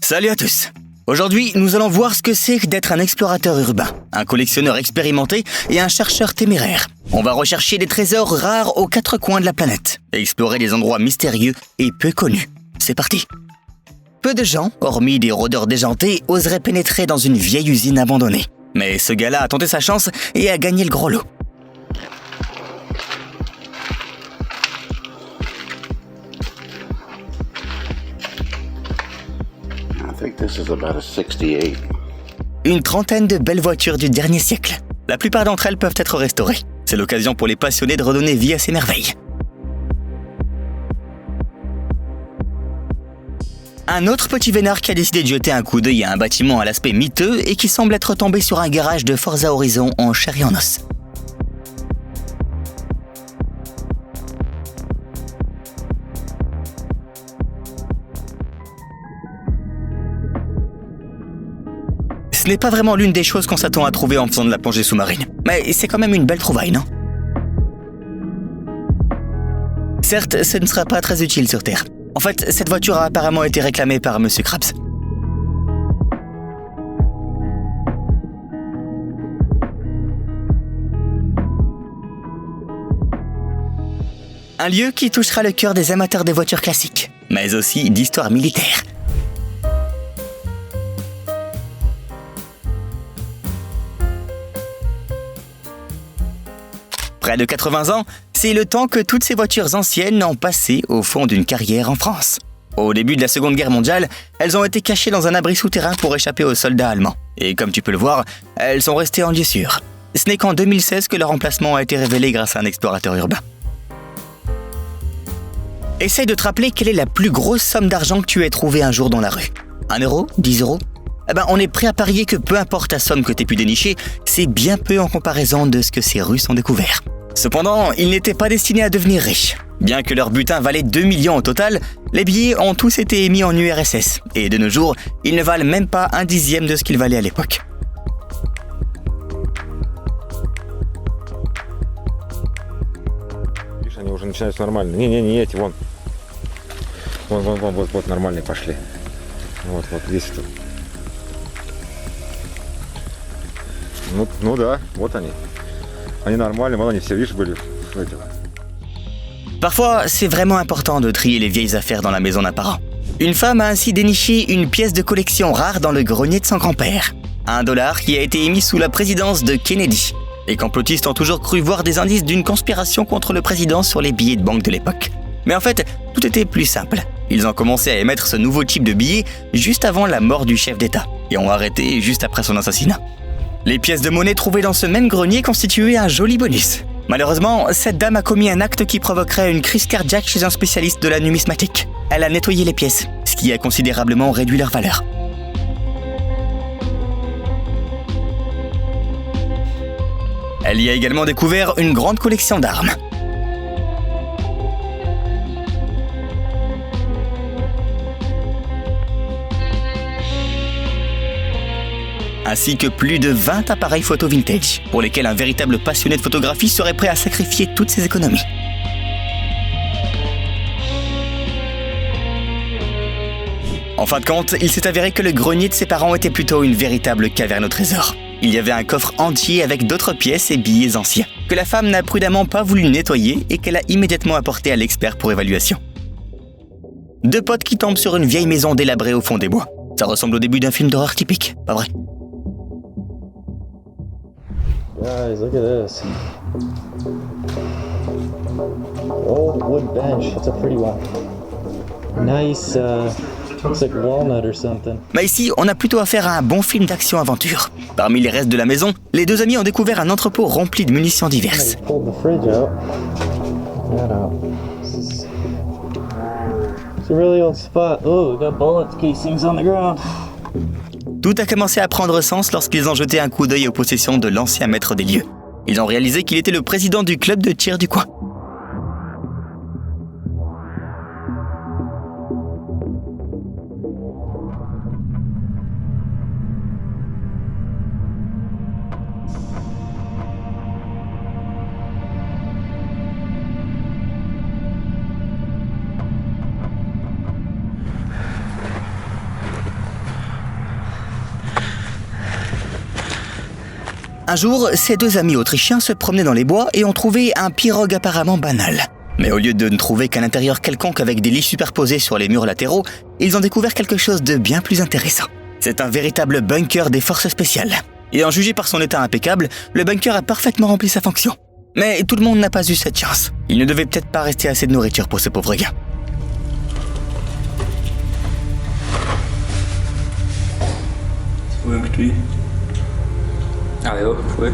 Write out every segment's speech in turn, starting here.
Salut à tous. Aujourd'hui, nous allons voir ce que c'est que d'être un explorateur urbain, un collectionneur expérimenté et un chercheur téméraire. On va rechercher des trésors rares aux quatre coins de la planète et explorer des endroits mystérieux et peu connus. C'est parti. Peu de gens, hormis des rôdeurs déjantés, oseraient pénétrer dans une vieille usine abandonnée. Mais ce gars-là a tenté sa chance et a gagné le gros lot. Une trentaine de belles voitures du dernier siècle. La plupart d'entre elles peuvent être restaurées. C'est l'occasion pour les passionnés de redonner vie à ces merveilles. Un autre petit vénard qui a décidé de jeter un coup d'œil à un bâtiment à l'aspect miteux et qui semble être tombé sur un garage de Forza Horizon en chair et en os. Ce n'est pas vraiment l'une des choses qu'on s'attend à trouver en faisant de la plongée sous-marine. Mais c'est quand même une belle trouvaille, non ? Certes, ce ne sera pas très utile sur Terre. En fait, cette voiture a apparemment été réclamée par Monsieur Krabs. Un lieu qui touchera le cœur des amateurs des voitures classiques, mais aussi d'histoire militaire. Près de 80 ans, c'est le temps que toutes ces voitures anciennes ont passé au fond d'une carrière en France. Au début de la Seconde Guerre mondiale, elles ont été cachées dans un abri souterrain pour échapper aux soldats allemands. Et comme tu peux le voir, elles sont restées en lieu sûr. Ce n'est qu'en 2016 que leur emplacement a été révélé grâce à un explorateur urbain. Essaye de te rappeler quelle est la plus grosse somme d'argent que tu aies trouvée un jour dans la rue. 1 euro ? 10 euros ? On est prêt à parier que peu importe la somme que tu aies pu dénicher, c'est bien peu en comparaison de ce que ces Russes ont découvert. Cependant, ils n'étaient pas destinés à devenir riches. Bien que leur butin valait 2 millions au total, les billets ont tous été émis en URSS. Et de nos jours, ils ne valent même pas 1/10 de ce qu'ils valaient à l'époque. Они уже начинаются нормально. Не эти, вон. Вот, нормальные пошли. Вот, здесь это. Ну да, вот они. Они нормальные, вон они все, видишь, были в этих. Parfois, c'est vraiment important de trier les vieilles affaires dans la maison d'un parent. Une femme a ainsi déniché une pièce de collection rare dans le grenier de son grand-père. $1 qui a été émis sous la présidence de Kennedy. Les complotistes ont toujours cru voir des indices d'une conspiration contre le président sur les billets de banque de l'époque. Mais en fait, tout était plus simple. Ils ont commencé à émettre ce nouveau type de billet juste avant la mort du chef d'État et ont arrêté juste après son assassinat. Les pièces de monnaie trouvées dans ce même grenier constituaient un joli bonus. Malheureusement, cette dame a commis un acte qui provoquerait une crise cardiaque chez un spécialiste de la numismatique. Elle a nettoyé les pièces, ce qui a considérablement réduit leur valeur. Elle y a également découvert une grande collection d'armes. Ainsi que plus de 20 appareils photo vintage, pour lesquels un véritable passionné de photographie serait prêt à sacrifier toutes ses économies. En fin de compte, il s'est avéré que le grenier de ses parents était plutôt une véritable caverne au trésor. Il y avait un coffre entier avec d'autres pièces et billets anciens, que la femme n'a prudemment pas voulu nettoyer et qu'elle a immédiatement apporté à l'expert pour évaluation. Deux potes qui tombent sur une vieille maison délabrée au fond des bois. Ça ressemble au début d'un film d'horreur typique, pas vrai ? Guys, look at this. Old wood bench. That's a pretty one. Nice, looks like walnut or something. Mais ici, on a plutôt affaire à un bon film d'action-aventure. Parmi les restes de la maison, les deux amis ont découvert un entrepôt rempli de munitions diverses. Pulled the fridge out. That out. It's a really old spot. Oh, we got bullet casings on the ground. Tout a commencé à prendre sens lorsqu'ils ont jeté un coup d'œil aux possessions de l'ancien maître des lieux. Ils ont réalisé qu'il était le président du club de tir du coin. Un jour, ces deux amis autrichiens se promenaient dans les bois et ont trouvé un pirogue apparemment banal. Mais au lieu de ne trouver qu'un intérieur quelconque avec des lits superposés sur les murs latéraux, ils ont découvert quelque chose de bien plus intéressant. C'est un véritable bunker des forces spéciales. Et en jugé par son état impeccable, le bunker a parfaitement rempli sa fonction. Mais tout le monde n'a pas eu cette chance. Il ne devait peut-être pas rester assez de nourriture pour ces pauvres gars. Irgendwie. Ah ja, voll.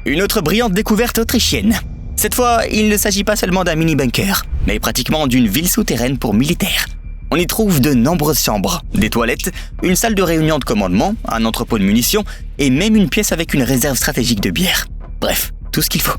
Une autre brillante découverte autrichienne. Cette fois, il ne s'agit pas seulement d'un mini-bunker, mais pratiquement d'une ville souterraine pour militaires. On y trouve de nombreuses chambres, des toilettes, une salle de réunion de commandement, un entrepôt de munitions et même une pièce avec une réserve stratégique de bière. Bref, tout ce qu'il faut.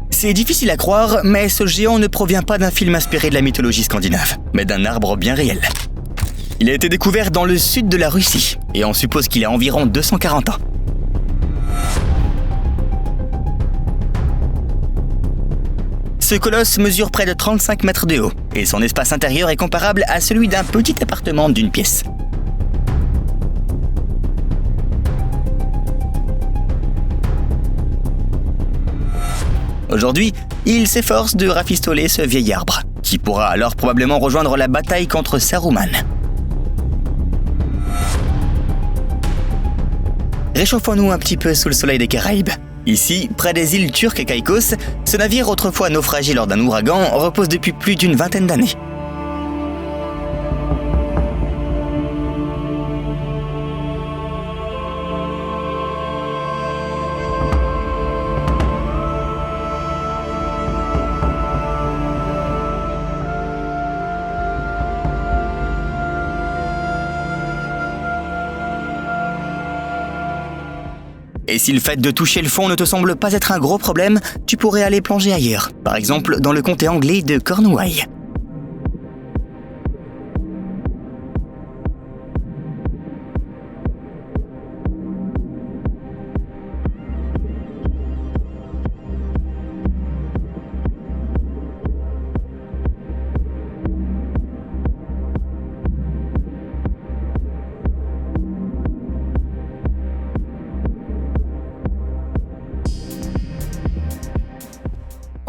C'est difficile à croire, mais ce géant ne provient pas d'un film inspiré de la mythologie scandinave, mais d'un arbre bien réel. Il a été découvert dans le sud de la Russie, et on suppose qu'il a environ 240 ans. Ce colosse mesure près de 35 mètres de haut, et son espace intérieur est comparable à celui d'un petit appartement d'une pièce. Aujourd'hui, il s'efforce de rafistoler ce vieil arbre, qui pourra alors probablement rejoindre la bataille contre Saruman. Réchauffons-nous un petit peu sous le soleil des Caraïbes. Ici, près des îles turques et Caïcos, ce navire autrefois naufragé lors d'un ouragan repose depuis plus d'une vingtaine d'années. Et si le fait de toucher le fond ne te semble pas être un gros problème, tu pourrais aller plonger ailleurs, par exemple dans le comté anglais de Cornouailles.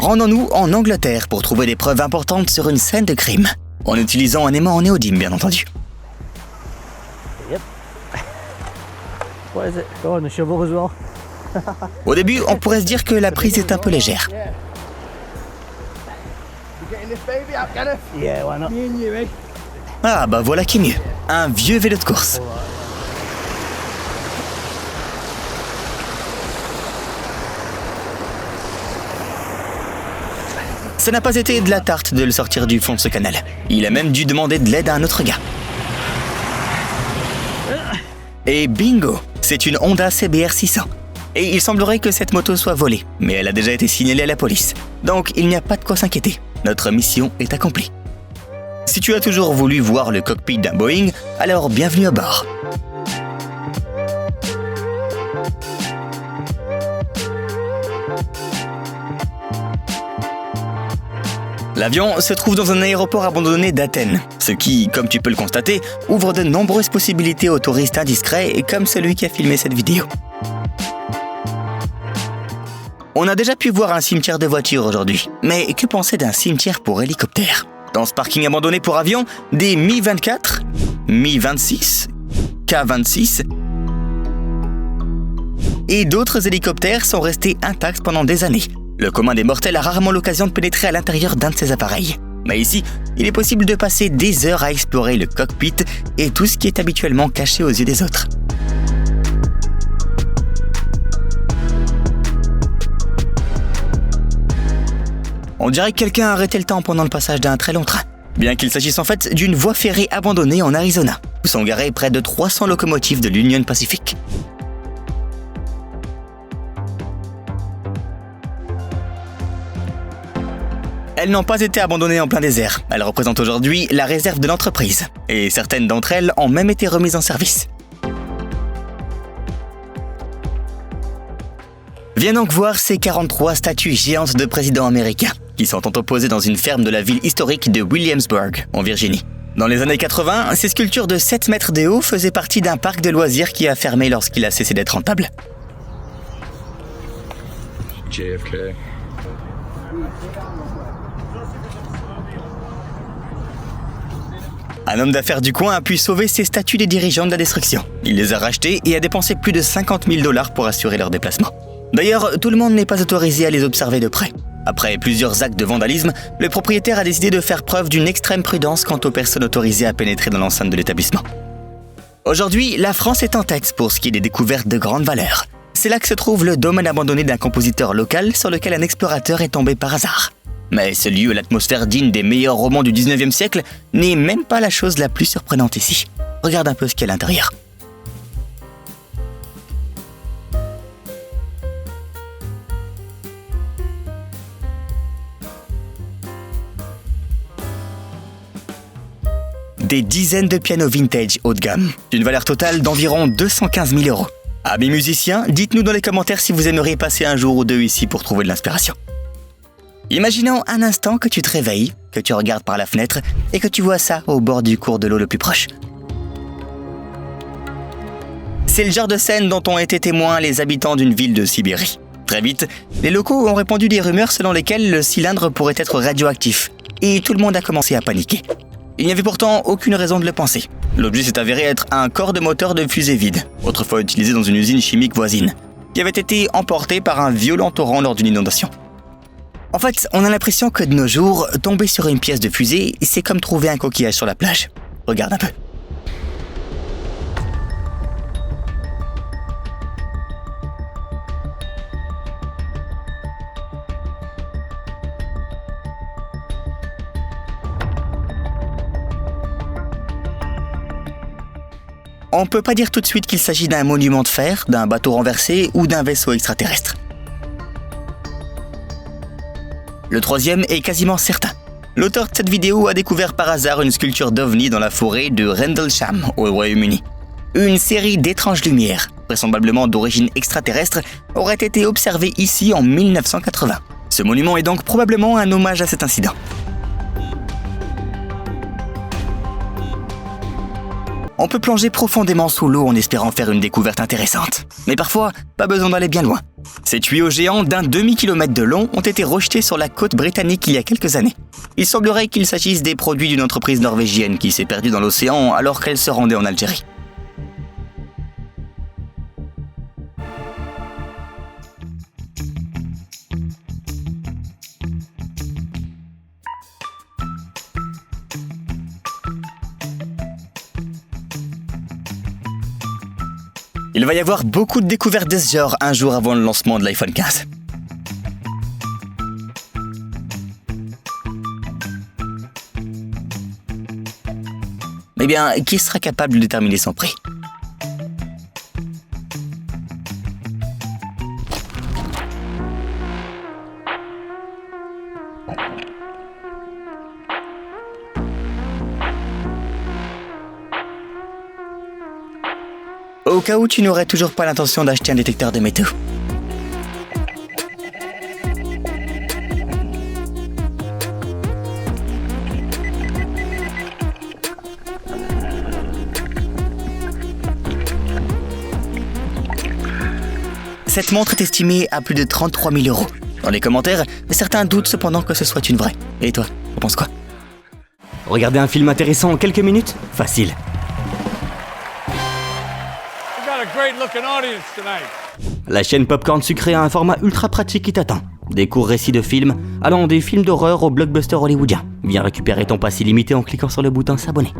Rendons-nous en Angleterre pour trouver des preuves importantes sur une scène de crime, en utilisant un aimant en néodyme bien entendu. Yep. What is it? Go on, the shovel as well. Au début, on pourrait se dire que la prise est un peu légère. Yeah, why not? Ah bah voilà qui est mieux, un vieux vélo de course. Ça n'a pas été de la tarte de le sortir du fond de ce canal. Il a même dû demander de l'aide à un autre gars. Et bingo, c'est une Honda CBR 600. Et il semblerait que cette moto soit volée, mais elle a déjà été signalée à la police. Donc il n'y a pas de quoi s'inquiéter. Notre mission est accomplie. Si tu as toujours voulu voir le cockpit d'un Boeing, alors bienvenue à bord. L'avion se trouve dans un aéroport abandonné d'Athènes, ce qui, comme tu peux le constater, ouvre de nombreuses possibilités aux touristes indiscrets comme celui qui a filmé cette vidéo. On a déjà pu voir un cimetière de voitures aujourd'hui, mais que penser d'un cimetière pour hélicoptères? Dans ce parking abandonné pour avions, des Mi-24, Mi-26, K-26 et d'autres hélicoptères sont restés intacts pendant des années. Le commun des mortels a rarement l'occasion de pénétrer à l'intérieur d'un de ces appareils. Mais ici, il est possible de passer des heures à explorer le cockpit et tout ce qui est habituellement caché aux yeux des autres. On dirait que quelqu'un a arrêté le temps pendant le passage d'un très long train. Bien qu'il s'agisse en fait d'une voie ferrée abandonnée en Arizona, où sont garées près de 300 locomotives de l'Union Pacific. elles n'ont pas été abandonnées en plein désert. Elles représentent aujourd'hui la réserve de l'entreprise. Et certaines d'entre elles ont même été remises en service. Viens donc voir ces 43 statues géantes de présidents américains qui sont entreposées dans une ferme de la ville historique de Williamsburg, en Virginie. Dans les années 80, ces sculptures de 7 mètres de haut faisaient partie d'un parc de loisirs qui a fermé lorsqu'il a cessé d'être rentable. JFK. Un homme d'affaires du coin a pu sauver ces statues des dirigeants de la destruction. Il les a rachetées et a dépensé plus de 50 000 $ pour assurer leur déplacement. D'ailleurs, tout le monde n'est pas autorisé à les observer de près. Après plusieurs actes de vandalisme, le propriétaire a décidé de faire preuve d'une extrême prudence quant aux personnes autorisées à pénétrer dans l'enceinte de l'établissement. Aujourd'hui, la France est en tête pour ce qui est des découvertes de grande valeur. C'est là que se trouve le domaine abandonné d'un compositeur local sur lequel un explorateur est tombé par hasard. Mais ce lieu à l'atmosphère digne des meilleurs romans du 19e siècle n'est même pas la chose la plus surprenante ici. Regarde un peu ce qu'il y a à l'intérieur. Des dizaines de pianos vintage haut de gamme, d'une valeur totale d'environ 215 000 €. Amis musiciens, dites-nous dans les commentaires si vous aimeriez passer un jour ou deux ici pour trouver de l'inspiration. Imaginons un instant que tu te réveilles, que tu regardes par la fenêtre et que tu vois ça au bord du cours de l'eau le plus proche. C'est le genre de scène dont ont été témoins les habitants d'une ville de Sibérie. Très vite, les locaux ont répandu des rumeurs selon lesquelles le cylindre pourrait être radioactif, et tout le monde a commencé à paniquer. Il n'y avait pourtant aucune raison de le penser. L'objet s'est avéré être un corps de moteur de fusée vide, autrefois utilisé dans une usine chimique voisine, qui avait été emporté par un violent torrent lors d'une inondation. En fait, on a l'impression que de nos jours, tomber sur une pièce de fusée, c'est comme trouver un coquillage sur la plage. Regarde un peu. On peut pas dire tout de suite qu'il s'agit d'un monument de fer, d'un bateau renversé ou d'un vaisseau extraterrestre. Le troisième est quasiment certain. L'auteur de cette vidéo a découvert par hasard une sculpture d'OVNI dans la forêt de Rendlesham, au Royaume-Uni. Une série d'étranges lumières, vraisemblablement d'origine extraterrestre, aurait été observée ici en 1980. Ce monument est donc probablement un hommage à cet incident. On peut plonger profondément sous l'eau en espérant faire une découverte intéressante. Mais parfois, pas besoin d'aller bien loin. Ces tuyaux géants d'un demi-kilomètre de long ont été rejetés sur la côte britannique il y a quelques années. Il semblerait qu'il s'agisse des produits d'une entreprise norvégienne qui s'est perdue dans l'océan alors qu'elle se rendait en Algérie. Il va y avoir beaucoup de découvertes de ce genre un jour avant le lancement de l'iPhone 15. Eh bien, qui sera capable de déterminer son prix ? Au cas où tu n'aurais toujours pas l'intention d'acheter un détecteur de métaux. Cette montre est estimée à plus de 33 000 €. Dans les commentaires, certains doutent cependant que ce soit une vraie. Et toi, t'en penses quoi ? Regarder un film intéressant en quelques minutes ? Facile. La chaîne Popcorn Sucré a un format ultra pratique qui t'attend. Des courts récits de films, allant des films d'horreur aux blockbusters hollywoodiens. Viens récupérer ton pass illimité en cliquant sur le bouton s'abonner.